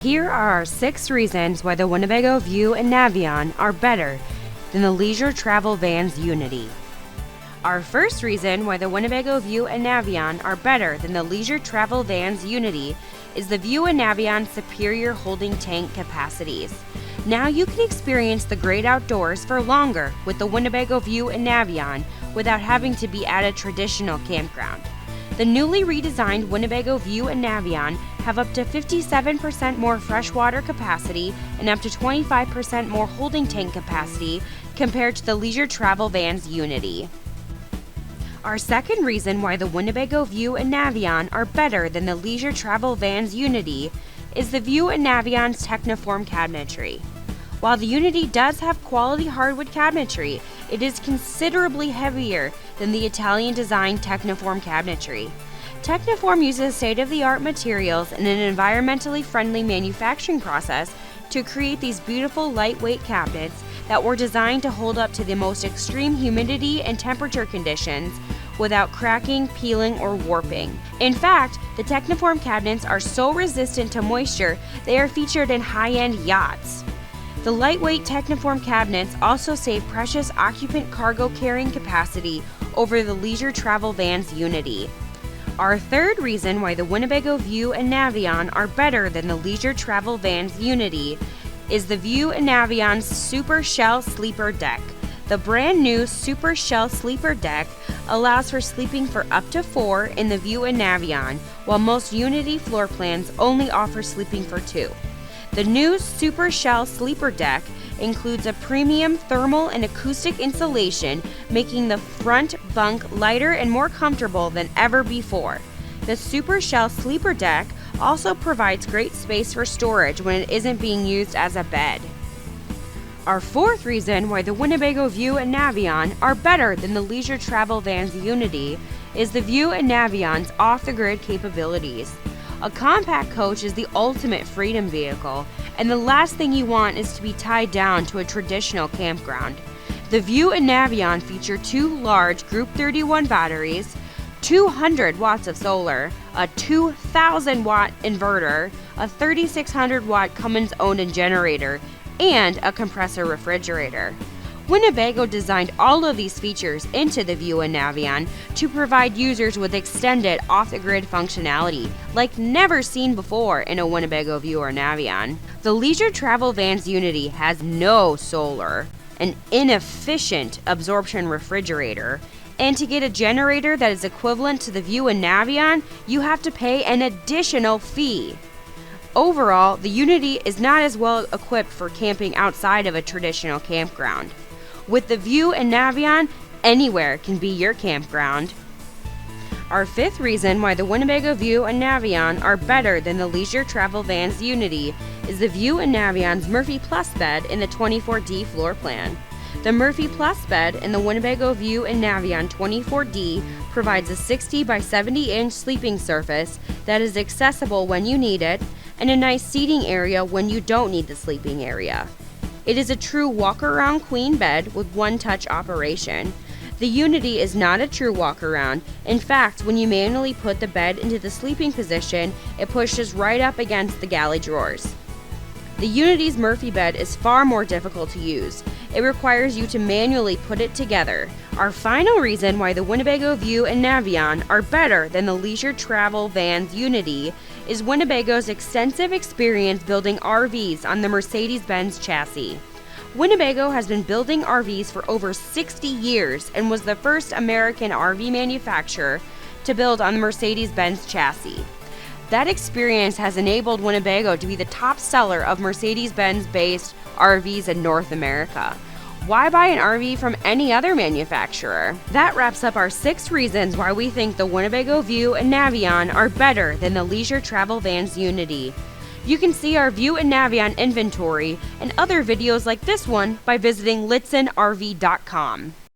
Here are our 6 reasons why the Winnebago View and Navion are better than the leisure travel van's Unity. Our first reason why the Winnebago View and Navion are better than the leisure travel van's Unity is the View and Navion's superior holding tank capacities. Now you can experience the great outdoors for longer with the Winnebago View and Navion without having to be at a traditional campground. The newly redesigned Winnebago View and Navion have up to 57% more freshwater capacity and up to 25% more holding tank capacity compared to the leisure travel van's Unity. Our second reason why the Winnebago View and Navion are better than the leisure travel van's Unity is the View and Navion's Technoform Cabinetry. While the Unity does have quality hardwood cabinetry, it is considerably heavier than the Italian-designed Tecniform Cabinetry. Tecniform uses state-of-the-art materials and an environmentally friendly manufacturing process to create these beautiful lightweight cabinets that were designed to hold up to the most extreme humidity and temperature conditions without cracking, peeling, or warping. In fact, the Tecniform cabinets are so resistant to moisture, they are featured in high-end yachts. The lightweight Tecniform cabinets also save precious occupant cargo carrying capacity over the leisure travel van's Unity. Our third reason why the Winnebago View and Navion are better than the leisure travel van's Unity is the View and Navion's SuperShell sleeper deck. The brand new SuperShell sleeper deck allows for sleeping for up to 4 in the View and Navion, while most Unity floor plans only offer sleeping for 2. The new SuperShell sleeper deck includes a premium thermal and acoustic insulation, making the front bunk lighter and more comfortable than ever before. The SuperShell sleeper deck also provides great space for storage when it isn't being used as a bed. Our fourth reason why the Winnebago View and Navion are better than the leisure travel van's Unity is the View and Navion's OffTheGrid Capabilities. A compact coach is the ultimate freedom vehicle, and the last thing you want is to be tied down to a traditional campground. The View and Navion feature 2 large Group 31 batteries, 200 watts of solar, a 2,000 watt inverter, a 3,600 watt Cummins owned generator, and a compressor refrigerator. Winnebago designed all of these features into the View and Navion to provide users with extended off-the-grid functionality like never seen before in a Winnebago View or Navion. The leisure travel van's Unity has no solar, an inefficient absorption refrigerator, and to get a generator that is equivalent to the View and Navion, you have to pay an additional fee. Overall, the Unity is not as well equipped for camping outside of a traditional campground. With the View and Navion, anywhere can be your campground. Our fifth reason why the Winnebago View and Navion are better than the leisure travel van's Unity is the View and Navion's Murphy Plus bed in the 24D floor plan. The Murphy Plus bed in the Winnebago View and Navion 24D provides a 60 by 70 inch sleeping surface that is accessible when you need it, and a nice seating area when you don't need the sleeping area. It is a true walk-around queen bed with one-touch operation. The Unity is not a true walk-around. In fact, when you manually put the bed into the sleeping position, it pushes right up against the galley drawers. The Unity's Murphy bed is far more difficult to use. It requires you to manually put it together. Our final reason why the Winnebago View and Navion are better than the leisure travel van's Unity is Winnebago's extensive experience building RVs on the Mercedes-Benz chassis. Winnebago has been building RVs for over 60 years and was the first American RV manufacturer to build on the Mercedes-Benz chassis. That experience has enabled Winnebago to be the top seller of Mercedes-Benz-based RVs in North America. Why buy an RV from any other manufacturer? That wraps up our 6 reasons why we think the Winnebago View and Navion are better than the leisure travel van's Unity. You can see our View and Navion inventory and other videos like this one by visiting LichtssinRV.com.